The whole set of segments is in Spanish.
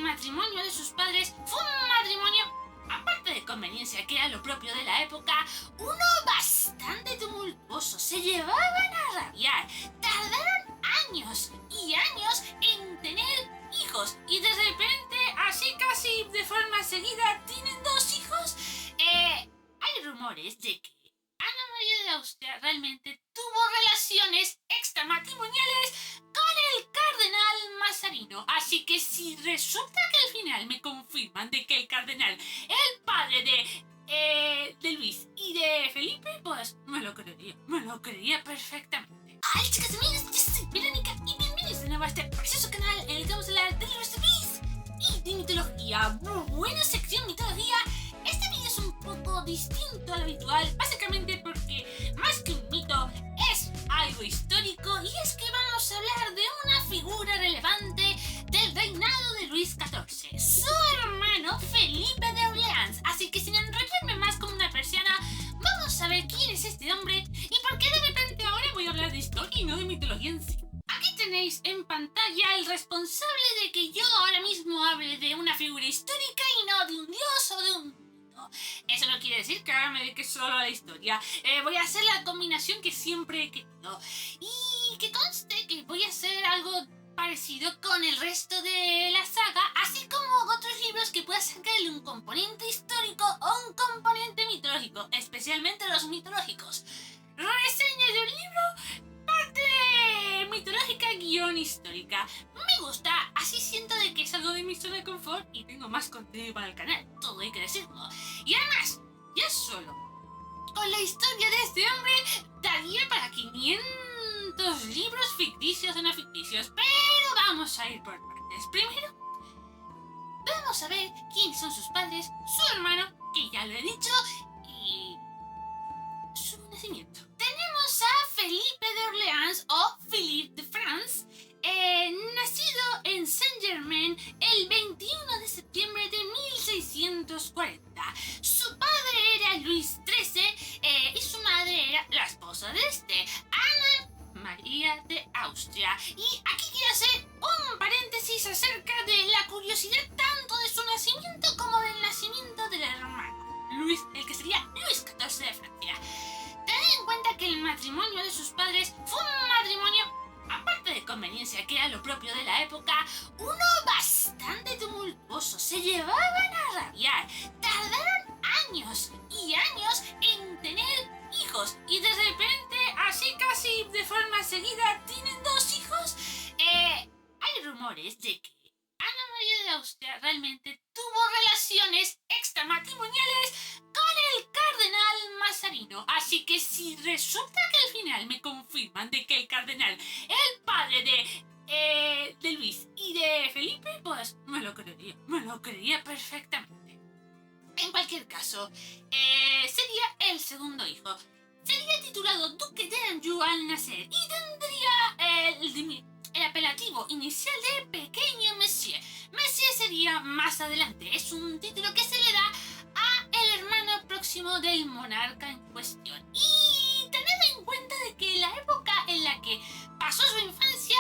matrimonio de sus padres fue un matrimonio, aparte de conveniencia, que era lo propio de la época, uno bastante tumultuoso. Se llevaban a rabiar. Tardaron años y años en tener hijos. Y de repente, así casi de forma seguida, tienen 2 hijos. Hay rumores de que Ana María de Austria realmente tuvo relaciones extramatrimoniales con el cardenal Mazarino. Así que si resulta que al final me confirman de que el cardenal es el padre de Luis y de Felipe, pues me lo creería perfectamente. Hola chicas y amigos, yo soy Verónica y bienvenidos de nuevo a este precioso canal en el que vamos a hablar de libros de Luis y de mitología. Buena sección mitología. Este vídeo es un poco distinto al habitual, básicamente porque más que un mito es algo histórico, y es que vamos a hablar de una figura relevante del reinado de Luis XIV, su hermano Felipe de Orleans. Así que sin enrollarme más como una persiana, vamos a ver quién es este hombre y por qué de repente ahora voy a hablar de historia y no de mitología en sí. Aquí tenéis en pantalla el responsable de que yo ahora mismo hable de una figura histórica y no de un dios o de un mito. Eso no quiere decir que ahora me dedique solo a la historia. Voy a hacer la combinación que siempre he querido. Y que conste que voy a hacer algo parecido con el resto de la saga, así como otros libros que pueda sacarle un componente histórico o un componente mitológico, especialmente los mitológicos. Reseña de un libro, parte mitológica guión histórica. Me gusta, así siento de que salgo de mi zona de confort y tengo más contenido para el canal, todo hay que decirlo. Y además, ya solo con la historia de este hombre daría para 500 libros ficticios o no ficticios, pero vamos a ir por partes. Primero, vamos a ver quiénes son sus padres, su hermano, que ya lo he dicho, y su nacimiento. Tenemos a Felipe de Orleans o Philippe de France, nacido en Saint-Germain el 21 de septiembre de 1640. Su padre era Luis XIII y su madre era la esposa de Ana María de Austria. Y aquí quiero hacer un paréntesis acerca de la curiosidad tanto de su nacimiento como del nacimiento del hermano Luis, el que sería Luis XIV de Francia. Tened en cuenta que el matrimonio de sus padres fue un matrimonio, aparte de conveniencia, que era lo propio de la época, uno bastante tumultuoso. Se llevaban a rabiar. Tardaron años y años en tener hijos. Y de repente, así casi de forma seguida, tienen 2 hijos. Hay rumores de que Ana María de Austria realmente tuvo relaciones extramatrimoniales con el cardenal Mazarino. Así que si resulta que al final me confirman de que el cardenal es el padre de Luis y de Felipe, pues me lo creería perfectamente. En cualquier caso, sería el segundo hijo. Sería titulado Duque de Anjou al nacer y tendría el apelativo inicial de Pequeño Monsieur. Monsieur sería más adelante. Es un título que se le da a el hermano próximo del monarca en cuestión. Y tened en cuenta de que la época en la que pasó su infancia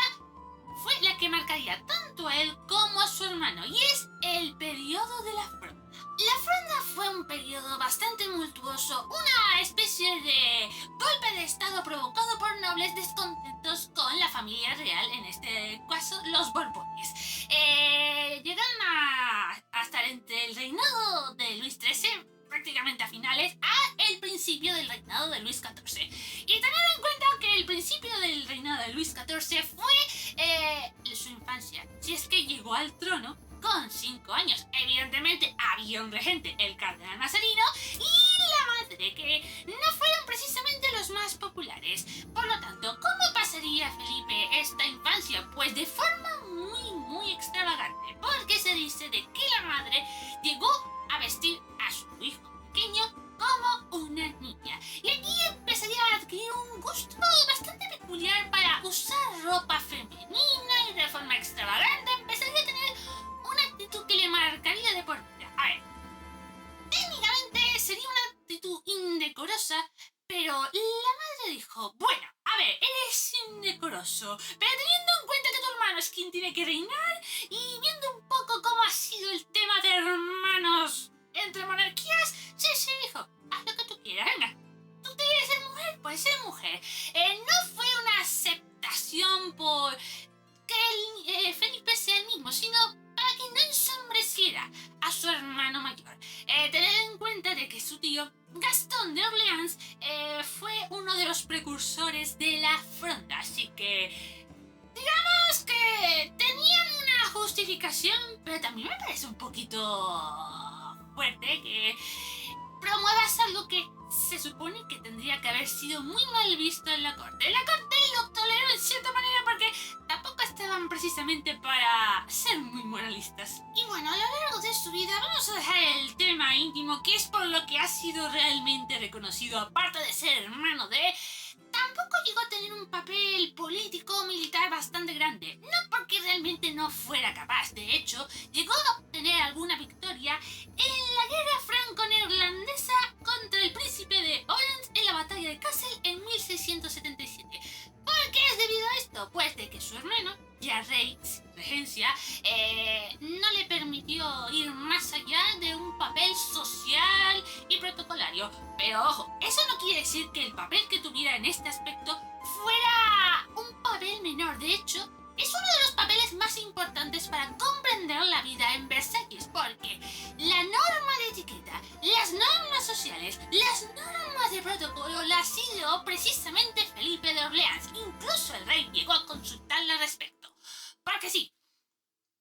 fue la que marcaría tanto a él como a su hermano, y es el periodo de la Fronda. La Fronda fue un periodo bastante tumultuoso, una especie de golpe de estado provocado por nobles descontentos con la familia real, en este caso los Borbones. Llegaron a estar entre el reinado de Luis XIII, prácticamente a finales, a el principio del reinado de Luis XIV. Y tened en cuenta que el principio del reinado de Luis XIV fue su infancia, si es que llegó al trono con 5 años. Evidentemente había un regente, el cardenal Mazarino, y la madre, que no fueron precisamente los más populares. Por lo tanto, ¿cómo pasaría Felipe esta infancia? Pues de forma muy extravagante, porque se dice de que la madre llegó a vestir a su hijo pequeño como una niña, y aquí empezaría a adquirir un gusto bastante peculiar para usar ropa femenina, y de forma extravagante empezaría a tener una actitud que le marcaría de por vida. A ver, técnicamente sería una actitud indecorosa, pero la madre dijo, bueno, a ver, eres indecoroso, pero teniendo en cuenta que tu hermano es quien tiene que reinar, y viendo un poco cómo has su tío, Gastón de Orleans, fue uno de los precursores de la fronda, así que digamos que tenían una justificación, pero también me parece un poquito fuerte que promuevas algo que se supone que tendría que haber sido muy mal visto en la corte. La corte lo toleró en cierta manera porque tampoco estaban precisamente para ser muy moralistas. Y bueno, a lo largo de su vida vamos a dejar el tema íntimo, que es por lo que ha sido realmente reconocido, aparte de ser hermano de... Tampoco llegó a tener un papel político militar bastante grande, no porque realmente no fuera capaz. De hecho, llegó a obtener alguna victoria en la guerra franco-neerlandesa contra el príncipe de Orange en la batalla de Kassel en 1677. ¿Por qué es debido a esto? Pues de que su hermano, ya rey sin regencia, no le permitió ir más allá de un papel social y protocolario. Pero ojo, eso no quiere decir que el papel que tuviera en este aspecto fuera un papel menor. De hecho, es uno de los papeles más importantes para comprender la vida en Versalles, porque la norma de etiqueta, las normas sociales, las normas de protocolo las ideó precisamente Felipe de Orleans. Incluso el rey llegó a consultarle al respecto. Porque sí,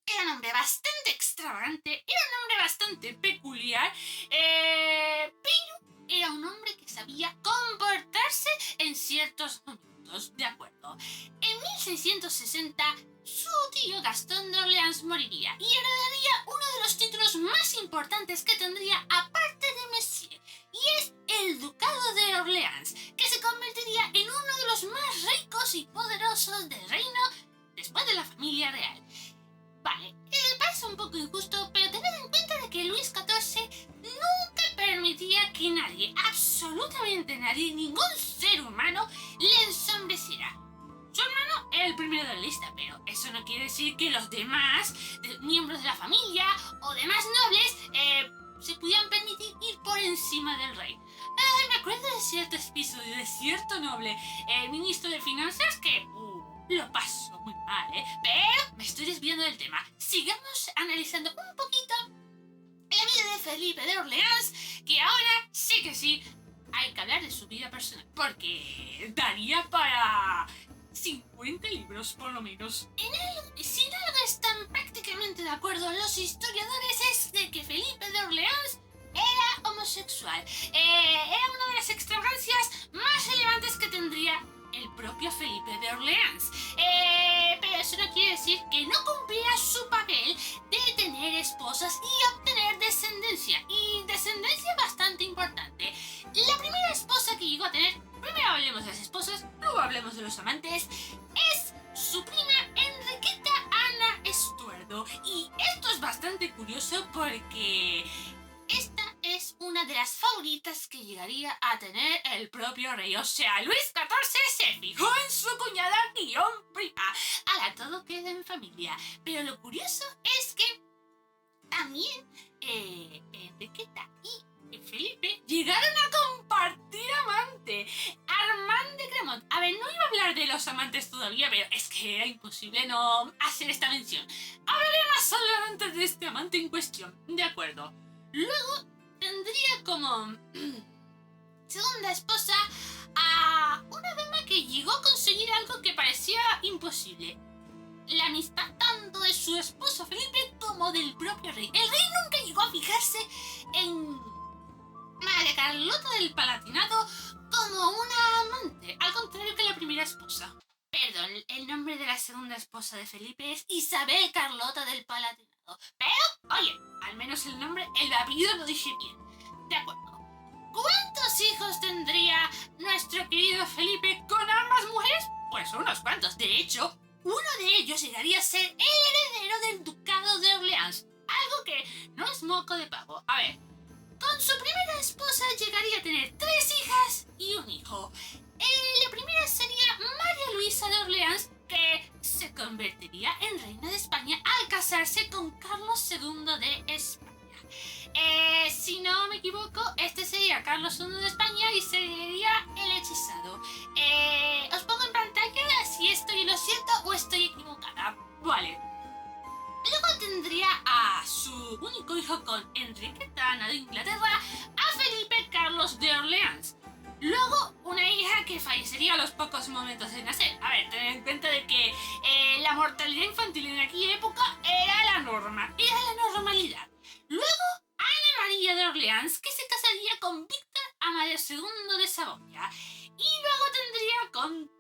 era un hombre bastante extravagante, era un hombre bastante peculiar, pero era un hombre que sabía comportarse en ciertos momentos, ¿de acuerdo? En 1660, su tío Gastón de Orleans moriría y heredaría uno de los títulos más importantes que tendría aparte de Messier, y es el Ducado de Orleans, que se convertiría en uno de los más ricos y poderosos del reino después de la familia real. Vale, parece un poco injusto, pero tened en cuenta de que Luis XIV nunca permitía que nadie, absolutamente nadie, ningún ser humano, le ensombreciera. Su hermano era el primero de la lista, pero eso no quiere decir que los demás miembros de la familia o demás nobles se pudieran permitir ir por encima del rey. Me acuerdo de cierto episodio de cierto noble ministro de Finanzas que lo pasó muy mal, pero me estoy desviando del tema. Sigamos analizando un poquito la vida de Felipe de Orleans, que ahora sí que sí hay que hablar de su vida personal, porque daría para 50 libros por lo menos. Si en algo están prácticamente de acuerdo los historiadores es de que Felipe de Orleans era homosexual. Era una de las extravagancias más relevantes que tendría el propio Felipe de Orleans. Pero eso no quiere decir que no cumpliera su papel de tener esposas y obtener descendencia. Y descendencia bastante importante. La primera esposa que llegó a tener, primero hablemos de las esposas, luego hablemos de los amantes, es su prima Enriqueta Ana Estuardo. Y esto es bastante curioso porque esta es una de las favoritas que llegaría a tener el propio rey. O sea, Luis XIV se fijó en su cuñada guión prima. Ahora todo queda en familia. Pero lo curioso es que también Enriqueta y Felipe llegaron a compartir amante. Armand de Cremont. A ver, no iba a hablar de los amantes todavía, pero es que era imposible no hacer esta mención. Hablaré más adelante de este amante en cuestión. De acuerdo. Luego tendría como segunda esposa a una dama que llegó a conseguir algo que parecía imposible: la amistad tanto de su esposo Felipe como del propio rey. El rey nunca llegó a fijarse en María Carlota del Palatinado como una amante, al contrario que la primera esposa. Perdón, el nombre de la segunda esposa de Felipe es Isabel Carlota del Palatinado. Pero, oye, al menos el nombre, el apellido lo dije bien. De acuerdo. ¿Cuántos hijos tendría nuestro querido Felipe con ambas mujeres? Pues unos cuantos. De hecho, uno de ellos llegaría a ser el heredero del ducado de Orleans. Algo que no es moco de pavo. A ver, con su primera esposa llegaría a tener 3 hijas y un hijo. La primera sería María Luisa de Orleans, que se convertiría en reina de España al casarse con Carlos II de España. Si no me equivoco, este sería Carlos II de España y sería el hechizado. Os pongo en pantalla si estoy en lo cierto o estoy equivocada. Vale. Luego tendría a su único hijo con Enriqueta, Ana de Inglaterra, a Felipe Carlos de Orleans. Luego, una hija que fallecería a los pocos momentos de nacer. A ver, tened en cuenta de que la mortalidad infantil en aquella época era la norma, era la normalidad. Luego, Ana María de Orleans, que se casaría con Víctor Amadeo II de Saboya. Y luego tendría con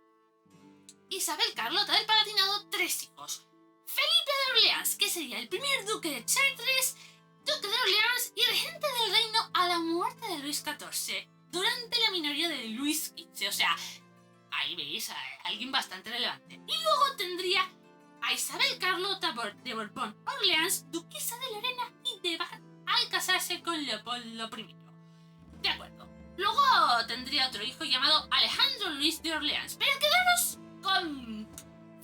Isabel Carlota del Palatinado 3 hijos. Felipe de Orleans, que sería el primer duque de Chartres, duque de Orleans y regente del reino a la muerte de Luis XIV, durante la minoría de Luis XV. O sea, ahí veis a alguien bastante relevante. Y luego tendría a Isabel Carlota de Borbón-Orleans, duquesa de Lorena y de Bar, al casarse con Leopoldo I. De acuerdo. Luego tendría otro hijo llamado Alejandro Luis de Orleans. Pero quedamos con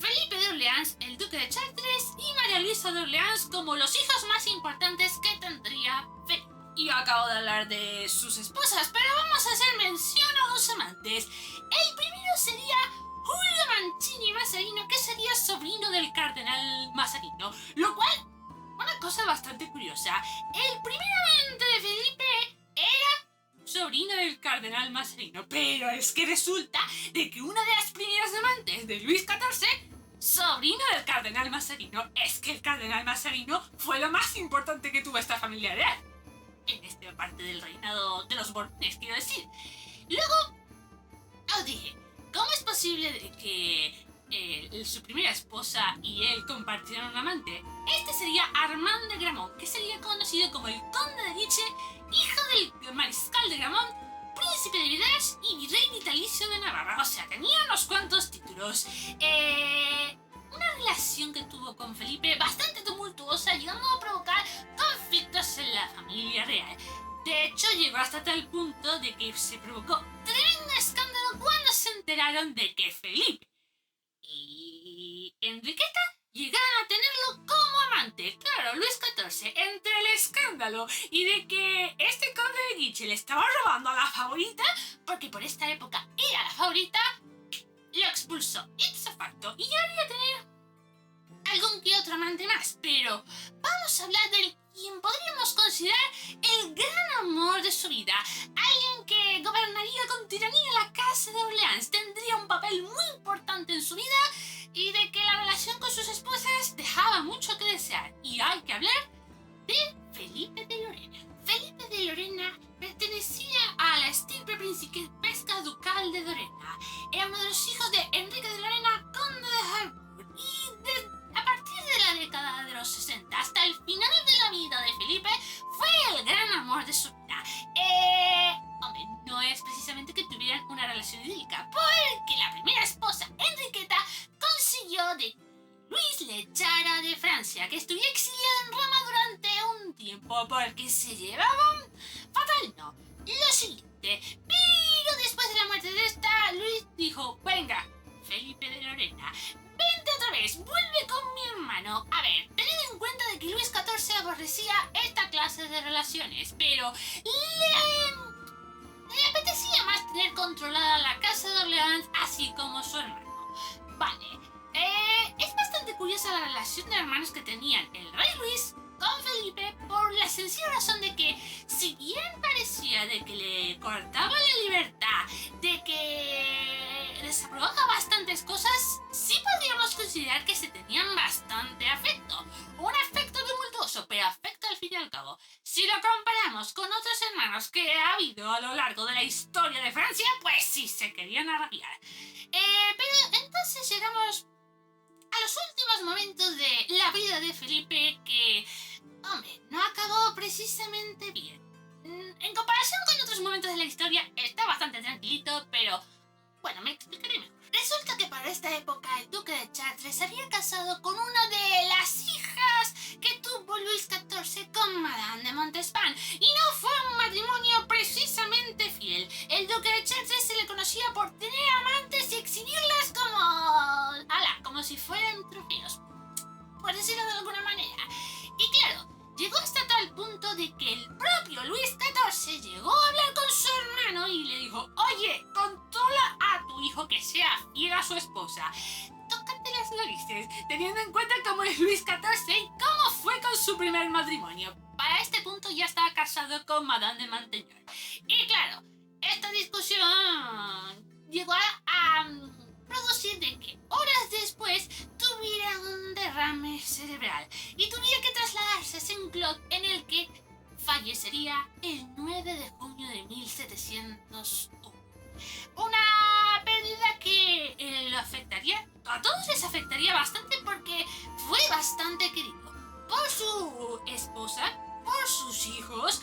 Felipe de Orleans, el duque de Chartres, y María Luisa de Orleans como los hijos más importantes que tendría Felipe. Y yo acabo de hablar de sus esposas, pero vamos a hacer mención a dos amantes. El primero sería Julio Mancini Mazzarino, que sería sobrino del cardenal Mazzarino, lo cual, una cosa bastante curiosa, el primer amante de Felipe era sobrino del cardenal Mazzarino, pero es que resulta de que una de las primeras amantes de Luis XIV, sobrino del cardenal Mazzarino, es que el cardenal Mazzarino fue lo más importante que tuvo esta familia real en esta parte del reinado de los Borbones, quiero decir. Luego, os dije, ¿cómo es posible de que su primera esposa y él compartieran un amante? Este sería Armand de Gramont, que sería conocido como el conde de Guiche, hijo del mariscal de Gramont, príncipe de Vidache y virrey vitalicio de Navarra. O sea, tenía unos cuantos títulos. Una relación que tuvo con Felipe bastante tumultuosa, llegando a provocar conflictos en la familia real. De hecho, llegó hasta tal punto de que se provocó tremendo escándalo cuando se enteraron de que Felipe y Enriqueta llegaron a tenerlo como amante. Claro, Luis XIV, entre el escándalo y de que este conde de Guiche le estaba robando a la favorita, porque por esta época era la favorita, lo expulsó ipso facto y llegaría a tener algún que otro amante más. Pero vamos a hablar del quien podríamos considerar el gran amor de su vida, alguien que gobernaría con tiranía la casa de Orleans, tendría un papel muy importante en su vida y de que la relación con sus esposas dejaba mucho que desear. Y hay que hablar de Felipe de Lorena. Felipe de Lorena pertenecía a la estirpe principesca ducal de Lorena. Era uno de los hijos de Enrique de Lorena, conde de Harcourt, y a partir de la década de los 60 hasta el final de la vida de Felipe fue el gran amor de su vida. Hombre, no es precisamente que tuvieran una relación idílica, porque la primera esposa, Enriqueta, consiguió de Luis le echara de Francia, que estuviera exiliado en Roma durante un tiempo porque se llevaban fatal. No, lo siguiente. Pero después de la muerte de esta, Luis dijo: venga, Felipe de Lorena, vente otra vez, vuelve con mi hermano. A ver, tened en cuenta de que Luis XIV aborrecía esta clase de relaciones, pero le apetecía más tener controlada la casa de Orleans, así como su hermano. Vale, es bastante curiosa la relación de hermanos que tenían el rey Luis con Felipe, por la sencilla razón de que, si bien parecía de que le cortaba la libertad, de que desaprobaba bastantes cosas, sí podríamos considerar que se tenían bastante afecto. Un afecto tumultuoso, pero afecto al fin y al cabo. Si lo comparamos con otros hermanos que ha habido a lo largo de la historia de Francia, pues sí se querían arrabiar. Pero entonces llegamos a los últimos momentos de la vida de Felipe, que, hombre, no acabó precisamente bien. En comparación con otros momentos de la historia, está bastante tranquilito, pero bueno, me explicaré mejor. Resulta que para esta época el duque de Chartres se había casado con una de las hijas que tuvo Luis XIV con Madame de Montespan, y no fue un matrimonio precisamente fiel. El duque de Chartres se le conocía por tener amantes y exhibirlas como si fueran trofeos, por decirlo de alguna manera. Y claro, llegó hasta tal punto de que el propio Luis XIV llegó a hablar con su hermano y le dijo: oye, controla a tu hijo que sea fiel a su esposa. Tócate las narices, teniendo en cuenta cómo es Luis XIV y cómo fue con su su primer matrimonio. Para este punto ya estaba casado con Madame de Maintenon. Y claro, esta discusión llegó a producir de que horas después tuviera un derrame cerebral y tuviera que trasladarse a Saint-Cloud, en el que fallecería el 9 de junio de 1701. Una pérdida que lo afectaría, a todos les afectaría bastante, porque fue bastante querido por su esposa, por sus hijos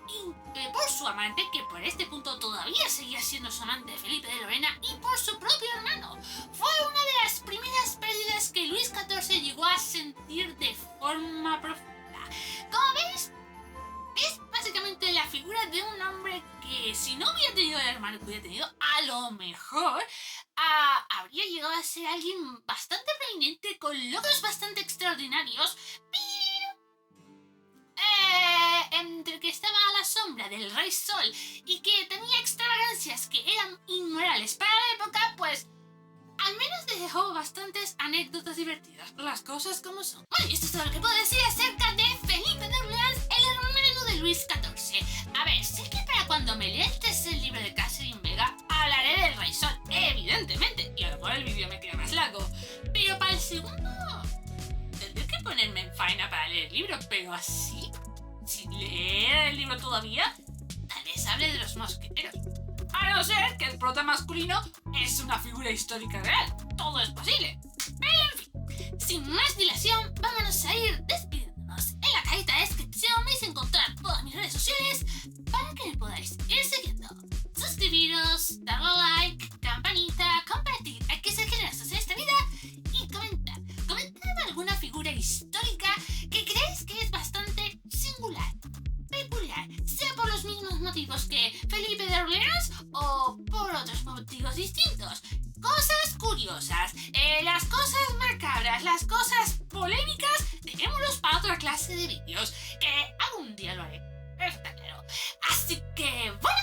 y por su amante, que por este punto todavía seguía siendo su amante, Felipe de Lorena, y por su propio hermano. Fue una de las primeras pérdidas que Luis XIV llegó a sentir de forma profunda. Como veis, es básicamente la figura de un hombre que, si no hubiera tenido el hermano que hubiera tenido, a lo mejor habría llegado a ser alguien bastante prominente, con logros bastante extraordinarios, pero entre que estaba a la sombra del Rey Sol y que tenía extravagancias que eran inmorales para la época, pues al menos dejó bastantes anécdotas divertidas, las cosas como son. Bueno, y esto es todo lo que puedo decir acerca de Felipe de Orleans, el hermano de Luis XIV. A ver, sé que para cuando me lea el tercer libro de Catherine Vega hablaré del Rey Sol, evidentemente, y a lo mejor el vídeo me queda más largo, pero para el segundo tendré que ponerme en faena para leer el libro, pero así, sin leer el libro todavía, tal vez hable de los mosqueteros. A no ser que el prota masculino es una figura histórica real. Todo es posible. Pero en fin, sin más dilación, vámonos a ir despidiéndonos. En la cajita de descripción vais a encontrar todas mis redes sociales para que me podáis ir siguiendo. Suscribiros, darle like, campanita, compartir a que se generosos en esta vida y comentar. Comentad alguna figura histórica que creéis que es bastante singular, peculiar, sea por los mismos motivos que Felipe de Orleans o por otros motivos distintos. Cosas curiosas, las cosas macabras, las cosas polémicas, dejémoslos para otra clase de vídeos, que algún día lo haré, está claro. Así que, bueno,